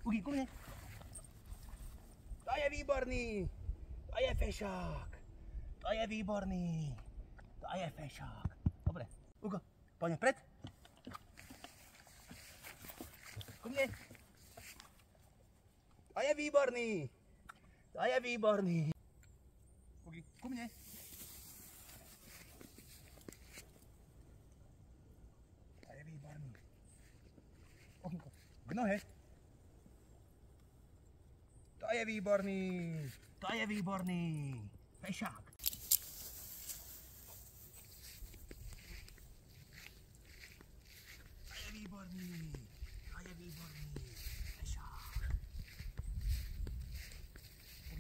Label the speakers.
Speaker 1: Ugi, ku mne. To je výborný. To je fešák. To je výborný. To je fešák. Dobre, Ugo, poďme pred. Ku mne. To je výborný. To je výborný. Ugi, ku mne. To je výborný. Oginko, k nohe. To je výborný. To je výborný. Fešák.